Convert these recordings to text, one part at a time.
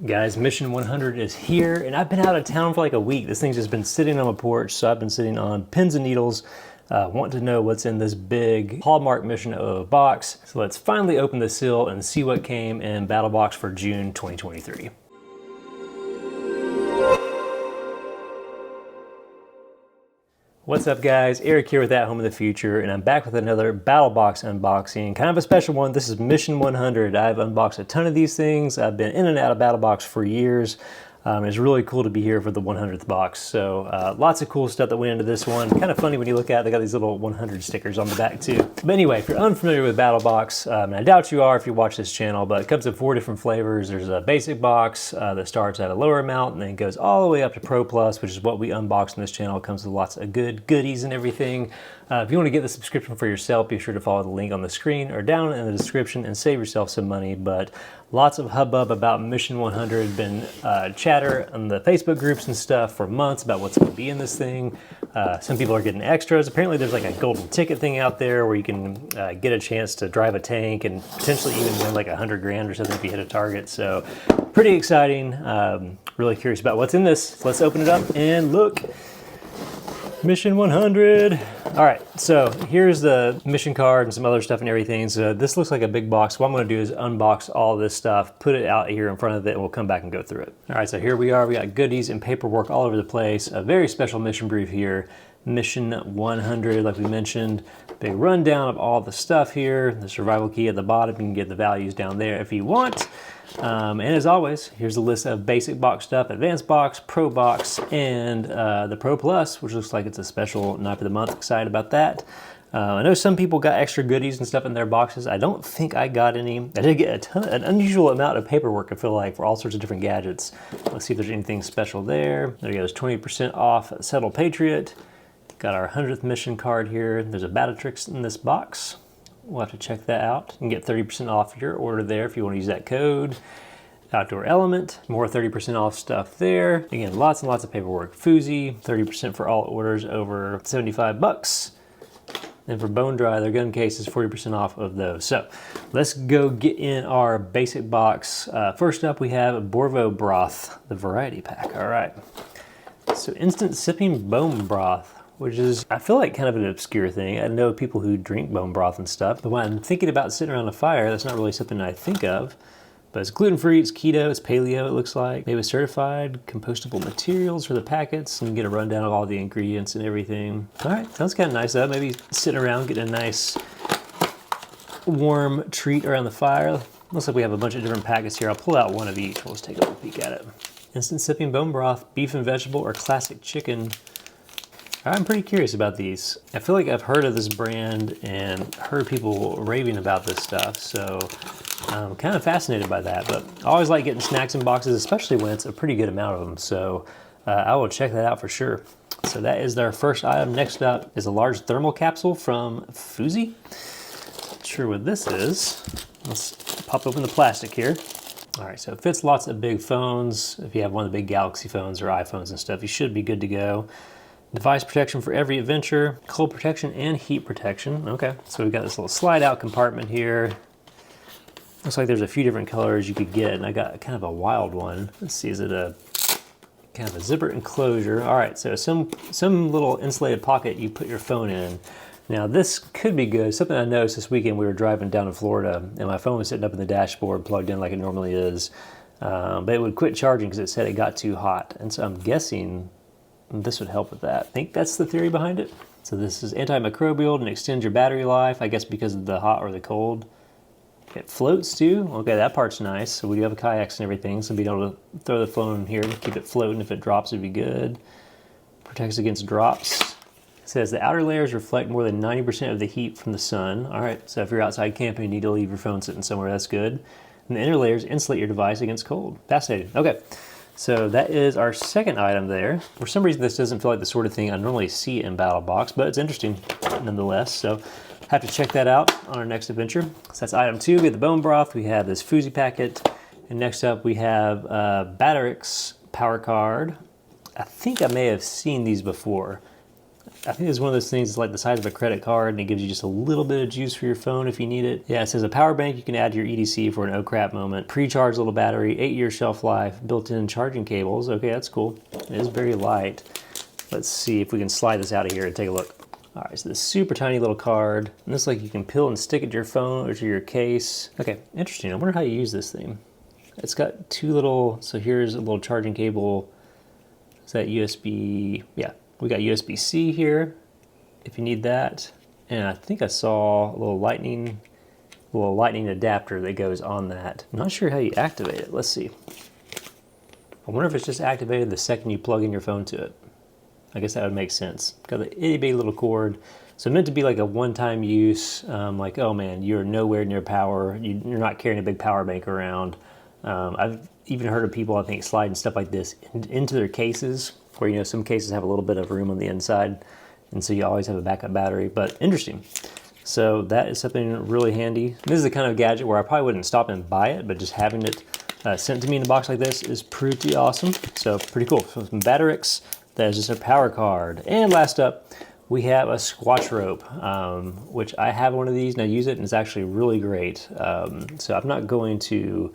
Guys, Mission 100 is here, and I've been out of town for like a week. This thing's just been sitting on my porch, so I've been sitting on pins and needles, wanting to know what's in this big Hallmark Mission of a box. So let's finally open the seal and see what came in Battlebox for June 2023. What's up guys, Eric here with At Home in the Future, and I'm back with another Battlebox unboxing, kind of a special one. This is Mission 100. I've unboxed a ton of these things. I've been in and out of Battlebox for years. It's really cool to be here for the 100th box. So lots of cool stuff that went into this one. Kind of funny when you look at it, they got these little 100 stickers on the back too. But anyway, if you're unfamiliar with Battlebox, and I doubt you are if you watch this channel, but it comes in 4 different flavors. There's a basic box that starts at a lower amount and then goes all the way up to Pro Plus, which is what we unbox on this channel. It comes with lots of good goodies and everything. If you want to get the subscription for yourself, be sure to follow the link on the screen or down in the description and save yourself some money. But lots of hubbub about Mission 100, been chatter on the Facebook groups and stuff for months about what's going to be in this thing. Some people are getting extras. Apparently there's like a golden ticket thing out there where you can get a chance to drive a tank and potentially even win like 100 grand or something if you hit a target. So pretty exciting. Really curious about what's in this. Let's open it up and look. Mission 100. All right, so here's the mission card and some other stuff and everything. So this looks like a big box. What I'm gonna do is unbox all this stuff, put it out here in front of it, and we'll come back and go through it. All right, so here we are. We got goodies and paperwork all over the place. A very special mission brief here. Mission 100, like we mentioned. Big rundown of all the stuff here. The survival key at the bottom. You can get the values down there if you want. And as always, here's a list of basic box stuff, advanced box, pro box, and the Pro Plus, which looks like it's a special knife of the month. Excited about that. I know some people got extra goodies and stuff in their boxes. I don't think I got any. I did get an unusual amount of paperwork, I feel like, for all sorts of different gadgets. Let's see if there's anything special there. There you go, there's 20% off Settle Patriot. Got our 100th mission card here. There's a Battlebox in this box. We'll have to check that out. You can get 30% off your order there if you want to use that code. Outdoor Element, more 30% off stuff there. Again, lots and lots of paperwork. Foozy, 30% for all orders over 75 bucks. And for Bone Dry, their gun case is 40% off of those. So let's go get in our basic box. First up, we have Borvo Broth, the variety pack. All right. So instant sipping bone broth, which is, I feel like, kind of an obscure thing. I know people who drink bone broth and stuff, but when I'm thinking about sitting around a fire, that's not really something I think of. But it's gluten-free, it's keto, it's paleo, it looks like. Maybe certified, compostable materials for the packets, and get a rundown of all the ingredients and everything. All right, sounds kind of nice though. Maybe sitting around, getting a nice warm treat around the fire. Looks like we have a bunch of different packets here. I'll pull out one of each. We'll just take a little peek at it. Instant sipping bone broth, beef and vegetable, or classic chicken. I'm pretty curious about these. I feel like I've heard of this brand and heard people raving about this stuff, so I'm kind of fascinated by that. But I always like getting snacks in boxes, especially when it's a pretty good amount of them, so I will check that out for sure. So that is our first item. Next up is a large thermal capsule from Foozy. Not sure what this is. Let's pop open the plastic here. All right, so it fits lots of big phones. If you have one of the big Galaxy phones or iPhones and stuff, you should be good to go. Device protection for every adventure, cold protection and heat protection. Okay, so we've got this little slide out compartment here. Looks like there's a few different colors you could get, and I got kind of a wild one. Let's see, is it a kind of a zipper enclosure? All right, so some little insulated pocket you put your phone in. Now this could be good. Something I noticed this weekend, we were driving down to Florida and my phone was sitting up in the dashboard plugged in like it normally is. But it would quit charging because it said it got too hot. And so I'm guessing this would help with that. I think that's the theory behind it. So this is antimicrobial and extends your battery life, I guess because of the hot or the cold. It floats too. Okay, that part's nice. So we do have kayaks and everything, so being able to throw the phone in here to keep it floating. If it drops, it'd be good. Protects against drops. It says the outer layers reflect more than 90% of the heat from the sun. All right, so if you're outside camping, you need to leave your phone sitting somewhere, that's good. And the inner layers insulate your device against cold. Fascinating. Okay. So that is our second item there. For some reason, this doesn't feel like the sort of thing I normally see in Battlebox, but it's interesting nonetheless. So have to check that out on our next adventure. So that's item 2. We have the bone broth. We have this Foozy packet. And next up, we have Battlbox power card. I think I may have seen these before. I think it's one of those things that's like the size of a credit card, and it gives you just a little bit of juice for your phone if you need it. Yeah, it says a power bank you can add to your EDC for an oh crap moment. Pre-charged little battery, 8-year shelf life, built-in charging cables. Okay, that's cool. It is very light. Let's see if we can slide this out of here and take a look. All right, so this super tiny little card. And this like you can peel and stick it to your phone or to your case. Okay, interesting. I wonder how you use this thing. It's got two little, so here's a little charging cable. Is that USB? Yeah, we got USB-C here if you need that. And I think I saw a little lightning adapter that goes on that. I'm not sure how you activate it. Let's see. I wonder if it's just activated the second you plug in your phone to it. I guess that would make sense. Got the itty bitty little cord. So meant to be like a one-time use, like, oh man, you're nowhere near power. You're not carrying a big power bank around. I've even heard of people, I think, sliding stuff like this into their cases, where, you know, some cases have a little bit of room on the inside, and so you always have a backup battery, but interesting. So that is something really handy. This is the kind of gadget where I probably wouldn't stop and buy it, but just having it sent to me in a box like this is pretty awesome. So pretty cool. So some Battlbox. That is just a power card. And last up, we have a squash rope, which I have one of these and I use it, and it's actually really great. So I'm not going to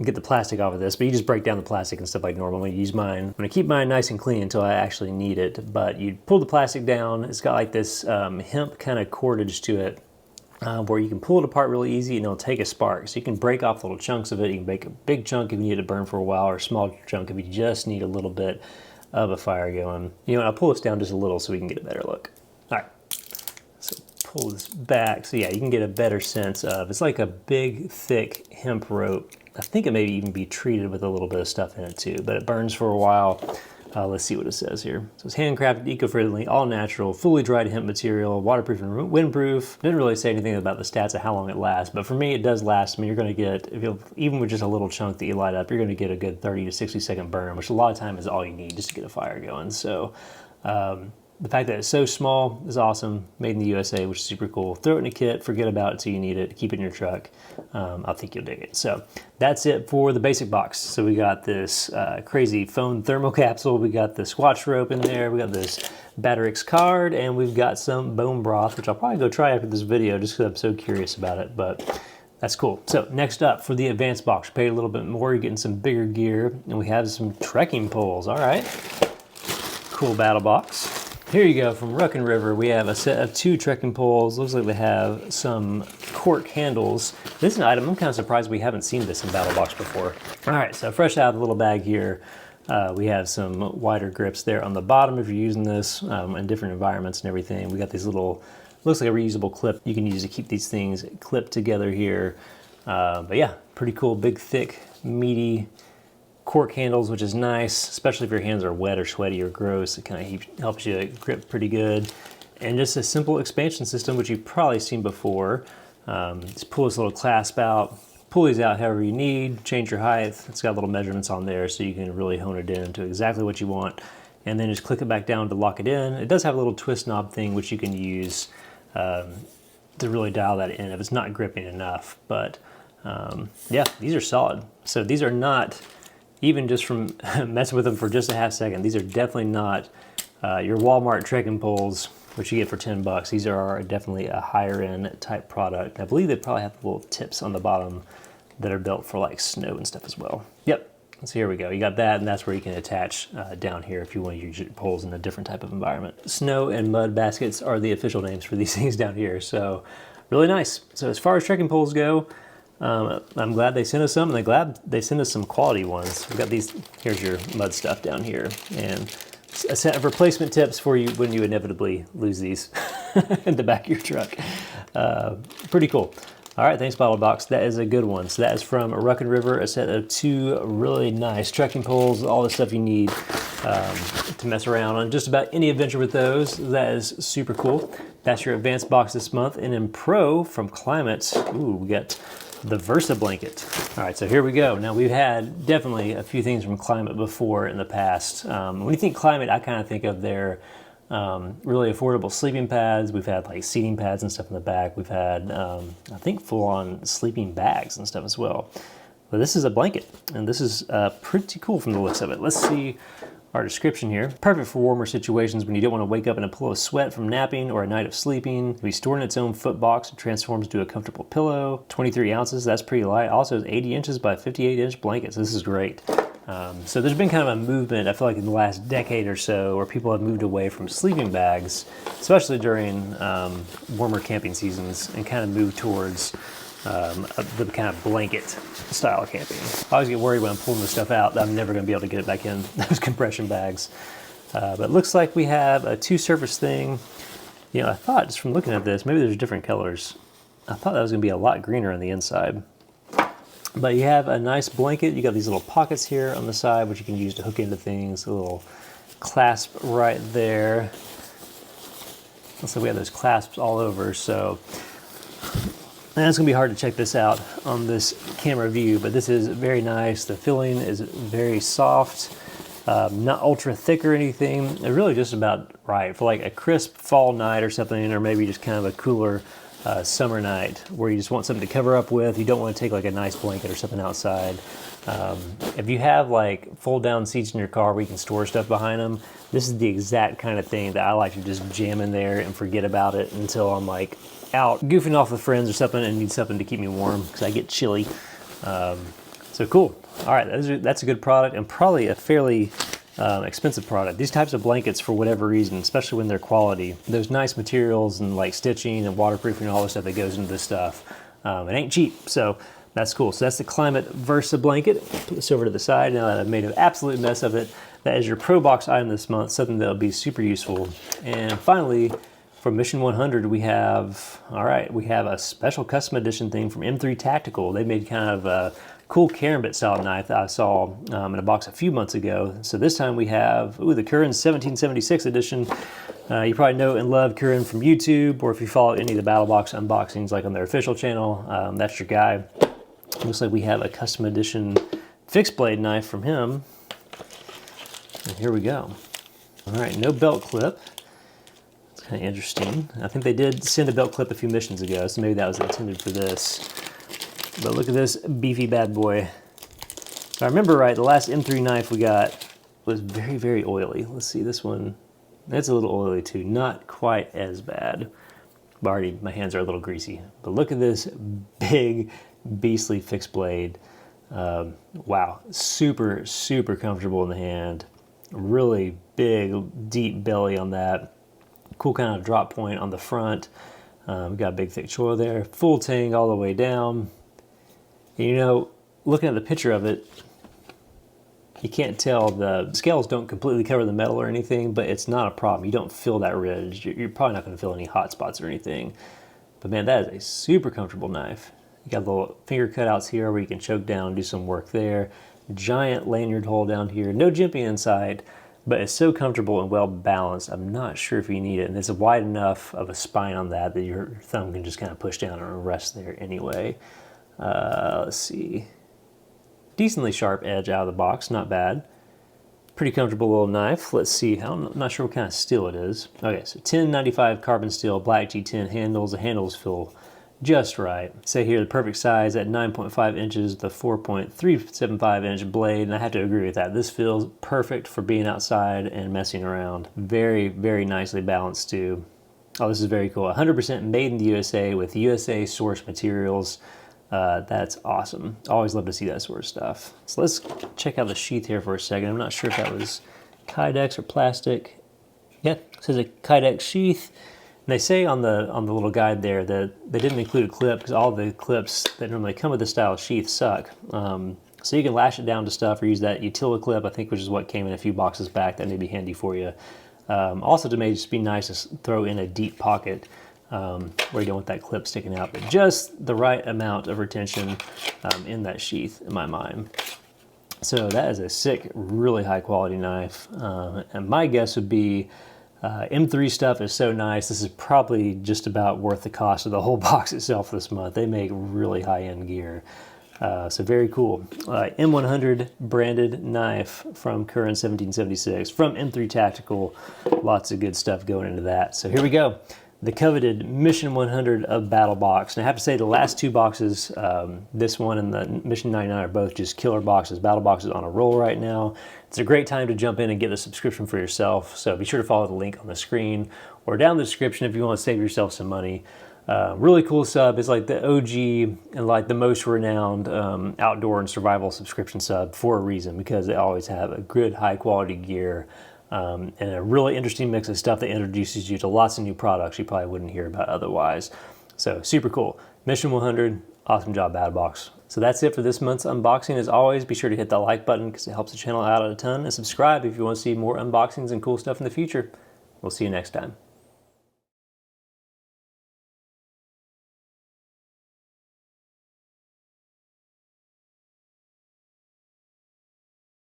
get the plastic off of this, but you just break down the plastic and stuff like normal. I use mine. I'm gonna keep mine nice and clean until I actually need it, but you pull the plastic down. It's got like this hemp kind of cordage to it, where you can pull it apart really easy and it'll take a spark. So you can break off little chunks of it. You can make a big chunk if you need it to burn for a while, or a small chunk if you just need a little bit of a fire going. You know, I'll pull this down just a little so we can get a better look. All right, so pull this back. So yeah, you can get a better sense of, it's like a big, thick hemp rope. I think it may even be treated with a little bit of stuff in it too, but it burns for a while. Let's see what it says here. So it's handcrafted, eco-friendly, all natural, fully dried hemp material, waterproof and windproof. Didn't really say anything about the stats of how long it lasts, but for me it does last. I mean, you're gonna get, even with just a little chunk that you light up, you're gonna get a good 30 to 60 second burn, which a lot of time is all you need just to get a fire going. So the fact that it's so small is awesome. Made in the USA, which is super cool. Throw it in a kit, forget about it till you need it, keep it in your truck. I think you'll dig it. So that's it for the basic box. So we got this crazy phone thermal capsule, we got the squash rope in there, we got this Battlbox card, and we've got some bone broth, which I'll probably go try after this video just because I'm so curious about it, but that's cool. So next up for the advanced box, pay a little bit more, you're getting some bigger gear, and we have some trekking poles. All right, cool Battlbox. Here you go, from Ruck and River, we have a set of 2 trekking poles. Looks like they have some cork handles. This is an item, I'm kind of surprised we haven't seen this in Battlbox before. All right, so fresh out of the little bag here, we have some wider grips there on the bottom if you're using this in different environments and everything. We got these little, looks like a reusable clip you can use to keep these things clipped together here. But yeah, pretty cool, big, thick, meaty cork handles, which is nice, especially if your hands are wet or sweaty or gross. It kind of helps you grip pretty good. And just a simple expansion system, which you've probably seen before. Just pull this little clasp out, pull these out however you need, change your height. It's got little measurements on there so you can really hone it in to exactly what you want. And then just click it back down to lock it in. It does have a little twist knob thing which you can use to really dial that in if it's not gripping enough. But yeah, these are solid. So these are not, even just from messing with them for just a half second, these are definitely not your Walmart trekking poles, which you get for 10 bucks. These are definitely a higher end type product. I believe they probably have little tips on the bottom that are built for like snow and stuff as well. Yep, so here we go. You got that, and that's where you can attach down here if you want to use your poles in a different type of environment. Snow and mud baskets are the official names for these things down here, so really nice. So as far as trekking poles go, I'm glad they sent us some, and I'm glad they sent us some quality ones. We've got these, here's your mud stuff down here, and a set of replacement tips for you when you inevitably lose these in the back of your truck. Pretty cool. All right, thanks Battlbox. That is a good one. So that is from Ruck and River, a set of 2 really nice trekking poles, all the stuff you need to mess around on just about any adventure with those. That is super cool. That's your advanced box this month. And in Pro from Climate, ooh, we got the Versa blanket. All right, so here we go. Now we've had definitely a few things from Climate before in the past. When you think Climate, I kind of think of their really affordable sleeping pads. We've had like seating pads and stuff in the back. We've had, I think, full-on sleeping bags and stuff as well. But this is a blanket, and this is pretty cool from the looks of it. Let's see our description here. Perfect for warmer situations when you don't want to wake up in a pool of sweat from napping or a night of sleeping. It can be stored in its own foot box. It transforms to a comfortable pillow. 23 ounces, that's pretty light. Also has 80 inches by 58 inch blankets. This is great. So there's been kind of a movement, I feel like in the last decade or so, where people have moved away from sleeping bags, especially during warmer camping seasons, and kind of moved towards the kind of blanket style camping. I always get worried when I'm pulling this stuff out that I'm never going to be able to get it back in those compression bags. But it looks like we have a two-surface thing. You know, I thought just from looking at this, maybe there's different colors. I thought that was going to be a lot greener on the inside. But you have a nice blanket. You got these little pockets here on the side, which you can use to hook into things. A little clasp right there. Looks like we have those clasps all over, so. And it's gonna be hard to check this out on this camera view, but this is very nice. The filling is very soft, not ultra thick or anything. It's really just about right for like a crisp fall night or something, or maybe just kind of a cooler summer night where you just want something to cover up with. You don't want to take like a nice blanket or something outside. If you have like fold down seats in your car where you can store stuff behind them, this is the exact kind of thing that I like to just jam in there and forget about it until I'm like out goofing off with friends or something and need something to keep me warm because I get chilly. So cool. All right, that's a good product and probably a fairly expensive product. These types of blankets, for whatever reason, especially when they're quality, those nice materials and like stitching and waterproofing and all the stuff that goes into this stuff, it ain't cheap. So that's cool. So that's the Climate Versa blanket. Put this over to the side now that I've made an absolute mess of it. That is your Pro Box item this month, something that'll be super useful. And finally, for Mission 100, we have a special custom edition thing from M3 Tactical. They made kind of a cool karambit style knife that I saw in a box a few months ago. So this time we have the Curran 1776 edition. You probably know and love Curran from YouTube, or if you follow any of the Battlbox unboxings like on their official channel, that's your guy. Looks like we have a custom edition fixed blade knife from him. And here we go. All right, no belt clip. Kind of interesting. I think they did send a belt clip a few missions ago, so maybe that was intended for this. But look at this beefy bad boy. If I remember right, the last M3 knife we got was very, very oily. Let's see, this one, that's a little oily too. Not quite as bad. But already my hands are a little greasy. But look at this big, beastly fixed blade. Wow, super, super comfortable in the hand. Really big, deep belly on that. Cool kind of drop point on the front. We've got a big thick choil there. Full tang all the way down. And, you know, looking at the picture of it, you can't tell, the scales don't completely cover the metal or anything, but it's not a problem. You don't feel that ridge. You're probably not going to feel any hot spots or anything. But man, that is a super comfortable knife. You got little finger cutouts here where you can choke down and do some work there. Giant lanyard hole down here. No jimping inside. But it's so comfortable and well balanced. I'm not sure if you need it. And it's wide enough of a spine on that that your thumb can just kind of push down and rest there anyway. Let's see. Decently sharp edge out of the box, not bad. Pretty comfortable little knife. Let's see, I'm not sure what kind of steel it is. Okay, so 1095 carbon steel, black G10 handles. The handles feel just right. Say here the perfect size at 9.5 inches, the 4.375 inch blade, and I have to agree with that. This feels perfect for being outside and messing around. Very, very nicely balanced too. Oh, this is very cool. 100% made in the USA with USA source materials. That's awesome. Always love to see that sort of stuff. So let's check out the sheath here for a second. I'm not sure if that was Kydex or plastic. Yeah, it says a Kydex sheath. And they say on the little guide there that they didn't include a clip because all the clips that normally come with this style of sheath suck. So you can lash it down to stuff or use that Utila clip, I think, which is what came in a few boxes back. That may be handy for you. Also, to maybe just be nice to throw in a deep pocket where you don't want that clip sticking out, but just the right amount of retention in that sheath, in my mind. So that is a sick, really high quality knife. And my guess would be M3 stuff is so nice. This is probably just about worth the cost of the whole box itself this month. They make really high-end gear. So very cool. M100 branded knife from Curran 1776 from M3 Tactical. Lots of good stuff going into that. So here we go. the coveted Mission 100 of Battlebox. And I have to say the last two boxes, this one and the Mission 99 are both just killer boxes. Battlebox is on a roll right now. It's a great time to jump in and get a subscription for yourself. So be sure to follow the link on the screen or down in the description if you want to save yourself some money. Really cool sub. It's like the OG and like the most renowned outdoor and survival subscription sub for a reason, because they always have a good high quality gear. And a really interesting mix of stuff that introduces you to lots of new products you probably wouldn't hear about otherwise. So super cool. Mission 100, awesome job, Battlbox. So that's it for this month's unboxing. As always, be sure to hit that like button because it helps the channel out a ton, and subscribe if you want to see more unboxings and cool stuff in the future. We'll see you next time.